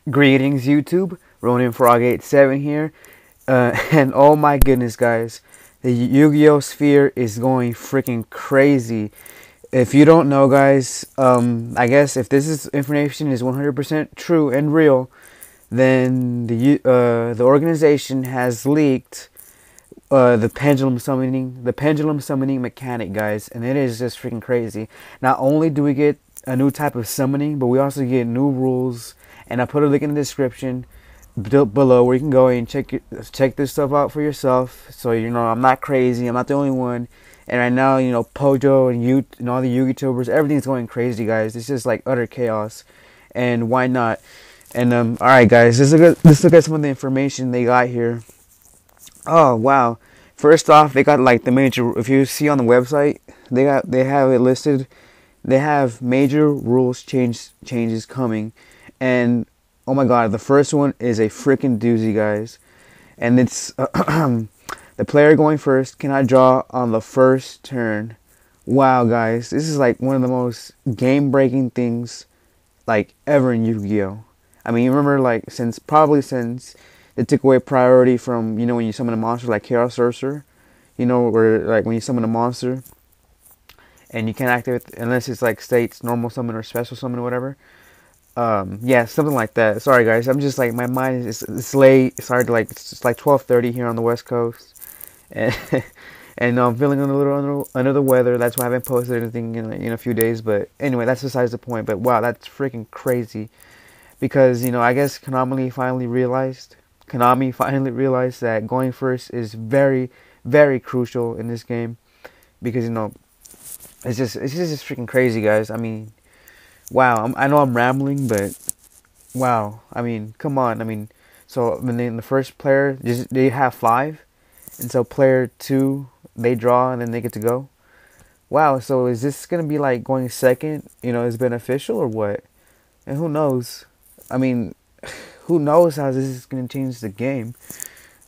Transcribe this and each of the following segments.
Greetings, YouTube. Ronin Frog 87 here. And oh my goodness, guys. The Yu-Gi-Oh! Sphere is going freaking crazy. If you don't know, guys, I guess if information is 100% true and real, then the organization has leaked the pendulum summoning mechanic, guys, and it is just freaking crazy. Not only do we get a new type of summoning, but we also get new rules. And I put a link in the description below where you can go and check this stuff out for yourself. So you know I'm not crazy. I'm not the only one. And right now, you know, Pojo and all the YouTubers, everything's going crazy, guys. It's just like utter chaos. And why not? And all right, guys, let's look at some of the information they got here. Oh wow! First off, they got like the major. If you see on the website, they have it listed. They have major rules changes coming, and oh my god, the first one is a freaking doozy, guys. And it's the player going first cannot draw on the first turn. Wow, guys, this is like one of the most game-breaking things like ever in Yu-Gi-Oh. I mean, you remember like probably since they took away priority from, you know, when you summon a monster like Chaos Sorcerer, you know, or like when you summon a monster and you can't activate it unless it's like states normal summon or special summon or whatever. Yeah, something like that. Sorry, guys, I'm just like my mind is it's late. It's hard to like it's like 12:30 here on the West Coast, and and I'm feeling a little under the weather. That's why I haven't posted anything in a few days. But anyway, that's besides the point. But wow, that's freaking crazy, because you know I guess Konami finally realized that going first is very, very crucial in this game, because you know it's just freaking crazy, guys. I mean, wow. I know I'm rambling, but wow. I mean, come on. I mean, so then the first player they have 5, and so player 2 they draw and then they get to go. Wow. So is this gonna be like going second? You know, is beneficial or what? And who knows? I mean, who knows how this is gonna change the game?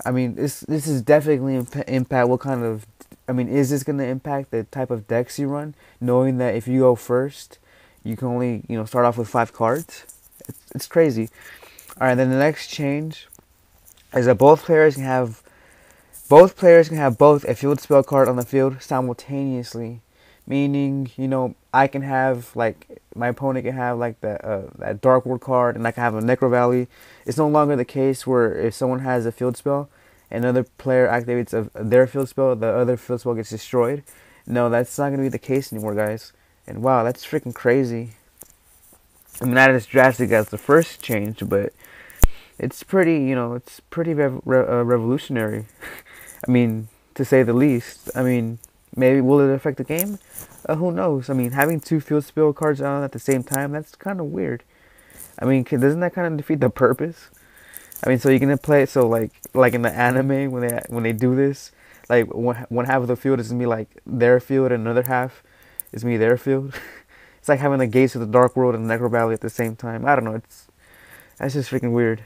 I mean, this is definitely impact what kind of. I mean, is this gonna impact the type of decks you run, knowing that if you go first, you can only, you know, start off with 5 cards? It's crazy. All right, then the next change is that both players can have both a field spell card on the field simultaneously, meaning, you know, I can have like my opponent can have like that Dark World card, and I can have a Necro Valley. It's no longer the case where if someone has a field spell, another player activates their field spell, the other field spell gets destroyed. No, that's not gonna be the case anymore, guys. And wow, that's freaking crazy. I mean, not as drastic as the first change, but it's pretty, you know, it's pretty revolutionary. I mean, to say the least. I mean, maybe will it affect the game? Who knows? I mean, having 2 field spell cards on at the same time, that's kind of weird. I mean, doesn't that kind of defeat the purpose? I mean, so you're gonna play it so like in the anime when they do this, like one half of the field is gonna be like their field and another half is gonna be their field. It's like having the gates of the Dark World and the Necro Valley at the same time. I don't know. That's just freaking weird.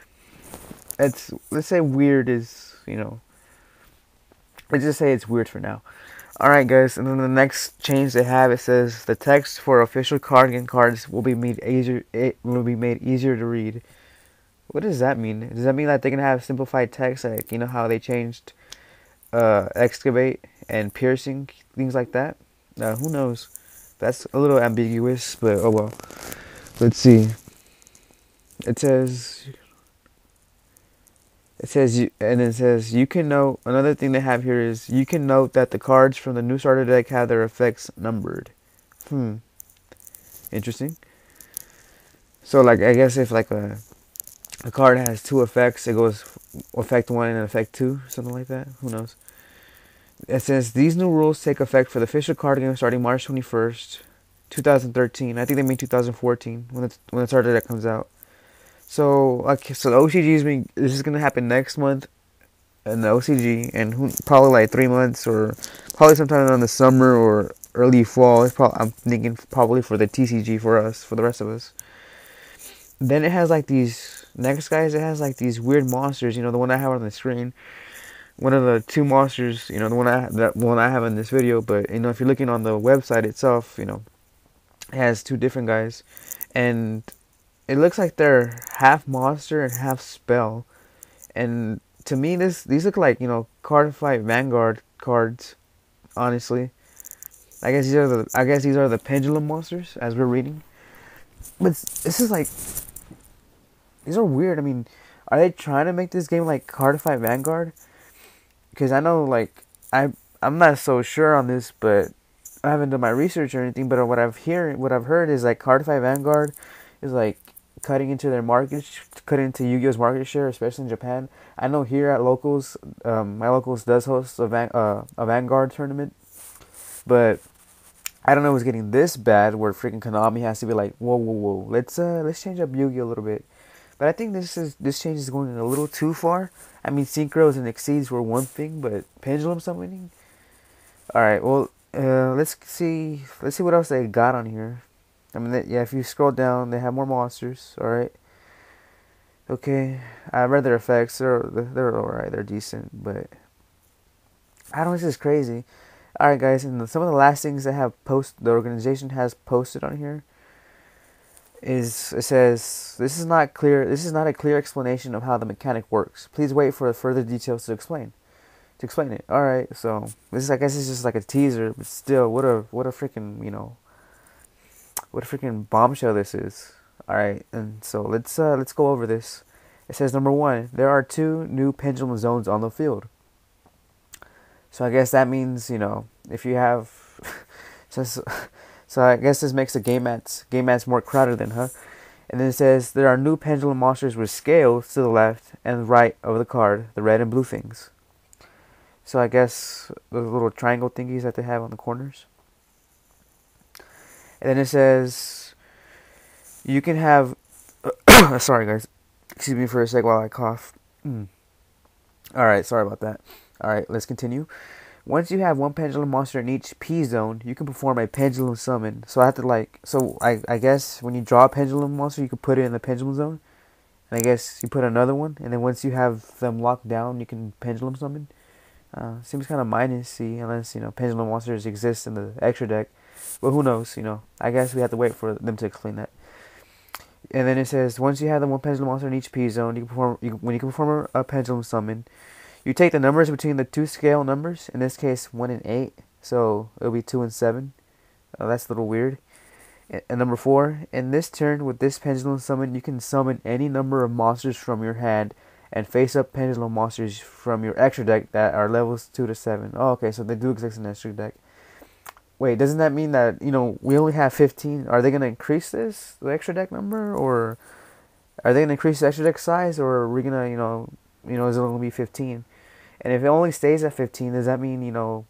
Let's say weird is, you know. Let's just say it's weird for now. All right, guys. And then the next change they have, it says the text for official card game cards will be made easier. It will be made easier to read. What does that mean? Does that mean that they can have simplified text, like, you know, how they changed excavate and piercing, things like that? Who knows? That's a little ambiguous, but oh well. Let's see. It says you can note, another thing they have here is you can note that the cards from the new starter deck have their effects numbered. Interesting. So like, I guess if like a card has 2 effects, it goes effect 1 and effect 2, something like that. Who knows? It says these new rules take effect for the official card game starting March 21st, 2013. I think they mean 2014 when the starter deck comes out. So so the OCG this is gonna happen next month, in the OCG, and probably like 3 months or probably sometime in the summer or early fall. I'm thinking probably for the TCG for us, for the rest of us. Then it has like these next, guys. It has like these weird monsters. You know, the one I have on the screen. One of the 2 monsters. You know, the one I have in this video. But you know, if you're looking on the website itself, you know, it has 2 different guys, and it looks like they're half monster and half spell. And to me, these look like, card fight Vanguard cards. Honestly, I guess these are the Pendulum Monsters as we're reading. But this is like, these are weird. I mean, are they trying to make this game like card fight Vanguard? Because I know, like, I'm not so sure on this, but I haven't done my research or anything. But what I've heard is like card fight Vanguard is like cutting into their market, cutting into Yu-Gi-Oh's market share, especially in Japan. I know here at locals, my locals does host a Vanguard tournament, but I don't know if it's getting this bad where freaking Konami has to be like, whoa, let's change up Yu-Gi-Oh a little bit. But I think this change is going a little too far. I mean, synchros and exceeds were one thing, but pendulum summoning. All right, well, let's see what else they got on here. I mean, yeah, if you scroll down, they have more monsters. All right. Okay, I read their effects. They're all right. They're decent, but I don't know. This is crazy. All right, guys, and some of the last things that the organization has posted on here is it says this is not clear. This is not a clear explanation of how the mechanic works. Please wait for further details to explain it. All right, so this is, I guess, it's just like a teaser, but still, what a freaking what a freaking bombshell this is. All right, and so let's go over this. It says number 1, there are 2 new pendulum zones on the field. So I guess that means, if you have so I guess this makes the game mats more crowded then, huh? And then it says there are new pendulum monsters with scales to the left and right of the card, the red and blue things. So I guess those little triangle thingies that they have on the corners. And then it says you can have sorry guys. Excuse me for a sec while I cough. Alright, sorry about that. Alright, let's continue. Once you have one pendulum monster in each P zone, you can perform a pendulum summon. So I have to I guess when you draw a pendulum monster, you can put it in the pendulum zone. And I guess you put another one, and then once you have them locked down, you can pendulum summon. Seems kind of minus-y, unless, pendulum monsters exist in the extra deck. But who knows, I guess we have to wait for them to explain that. And then it says, once you have the one pendulum monster in each P zone, when you can perform a pendulum summon, you take the numbers between the 2 scale numbers, in this case 1 and 8, so it'll be 2 and 7. That's a little weird. And number 4, in this turn with this pendulum summon, you can summon any number of monsters from your hand and face up pendulum monsters from your extra deck that are levels 2 to 7. Oh, okay, so they do exist in the extra deck. Wait, doesn't that mean that, we only have 15? Are they going to increase the extra deck number? Or are they going to increase the extra deck size? Or are we going to, is it going to be 15? And if it only stays at 15, does that mean, you're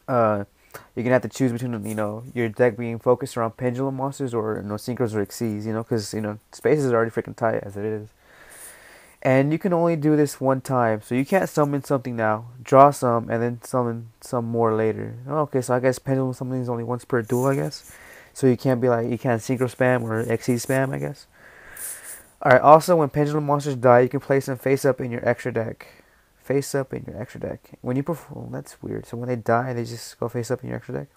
going to have to choose between, your deck being focused around pendulum monsters or, synchros or exceeds, because, space is already freaking tight as it is. And you can only do this one time, so you can't summon something now, draw some, and then summon some more later. Okay, so I guess pendulum summoning is only once per duel, I guess. So you can't you can't synchro spam or exceed spam, I guess. Alright, also when pendulum monsters die, you can place them face up in your extra deck. Face up in your extra deck. When you perform, that's weird. So when they die, they just go face up in your extra deck?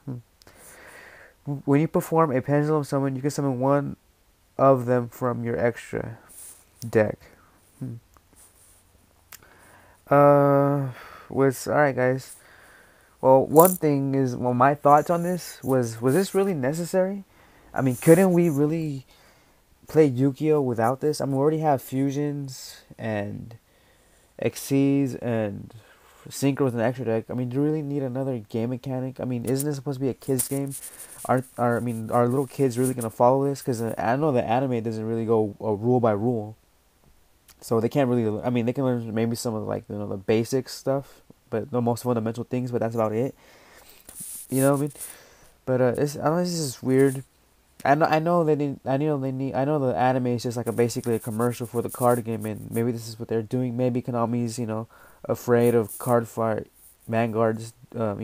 When you perform a pendulum summon, you can summon one of them from your extra deck. Alright guys. Well, one thing is, my thoughts on this was this really necessary? I mean, couldn't we really play Yugioh without this? I mean, we already have fusions and exceeds and synchros and extra deck. I mean, do you really need another game mechanic? I mean, isn't this supposed to be a kids game? Are little kids really gonna follow this? Because I know the anime doesn't really go rule by rule. So they can't really. I mean, they can learn maybe some of the basic stuff, but the most fundamental things. But that's about it. You know what I mean? But I don't know. This is weird. I know they need. I know the anime is just basically a commercial for the card game, and maybe this is what they're doing. Maybe Konami's afraid of card fight Vanguard's up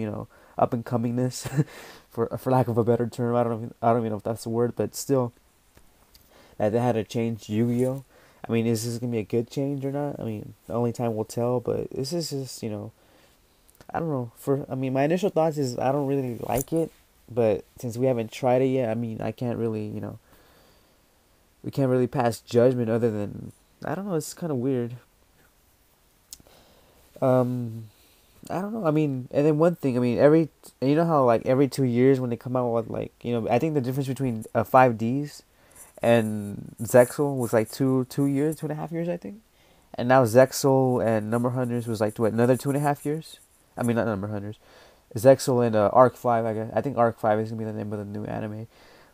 and comingness, for lack of a better term. I don't even know if that's the word, but still, that they had to change Yu-Gi-Oh. I mean, is this gonna be a good change or not? I mean, only time will tell. But this is just I don't know. My initial thoughts is I don't really like it, but since we haven't tried it yet, I mean, I can't really we can't really pass judgment other than, I don't know, it's kind of weird. I don't know. I mean, and then one thing. I mean, you know how like every 2 years when they come out with like, I think the difference between 5Ds and Zexal was like 2 years, 2.5 years, I think. And now Zexal and Number Hunters was like what, another 2.5 years. I mean, not Number Hunters. Zexal and Arc 5. I guess I think Arc 5 is gonna be the name of the new anime.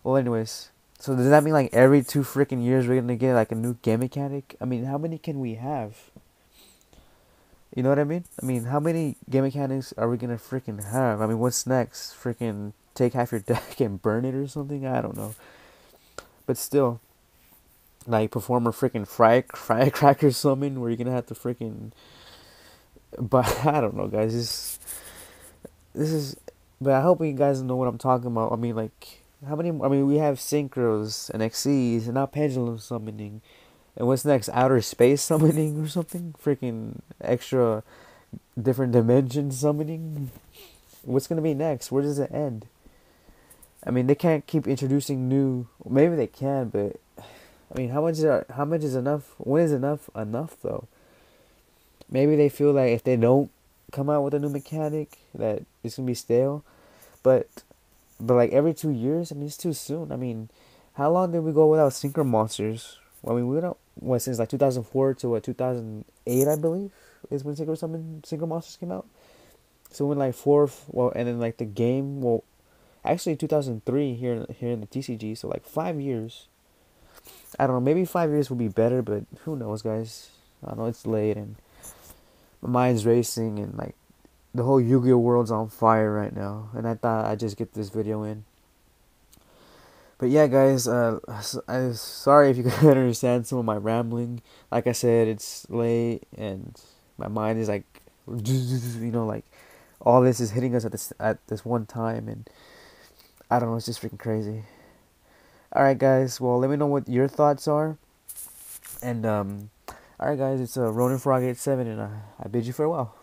Well, anyways, so does that mean like every 2 freaking years we're gonna get like a new game mechanic? I mean, how many can we have? You know what I mean? I mean, how many game mechanics are we gonna freaking have? I mean, what's next? Freaking take half your deck and burn it or something? I don't know. But still, like perform a freaking firecracker summon where you're gonna have to freaking. But I don't know, guys. This is. But I hope you guys know what I'm talking about. I mean, like how many? I mean, we have synchros and XCs and now pendulum summoning. And what's next? Outer space summoning or something? Freaking extra different dimension summoning? What's gonna be next? Where does it end? I mean, they can't keep introducing new. Maybe they can, but I mean, how much is enough? When is enough though? Maybe they feel like if they don't come out with a new mechanic, that it's gonna be stale. But like every 2 years, I mean, it's too soon. I mean, how long did we go without Synchro Monsters? I mean, we don't. What, since like 2004 to 2008, I believe, is when Synchro Monsters came out. So when like and then like the game, actually 2003 here in the TCG. So like 5 years. I don't know. Maybe 5 years would be better, but who knows, guys? I know it's late and my mind's racing and like the whole Yu-Gi-Oh world's on fire right now. And I thought I'd just get this video in. But yeah, guys, I'm sorry if you couldn't understand some of my rambling. Like I said, it's late and my mind is like, like all this is hitting us at this one time, and I don't know, it's just freaking crazy. All right, guys. Well, let me know what your thoughts are. And all right, guys, it's Ronin Frog 87, and I bid you farewell.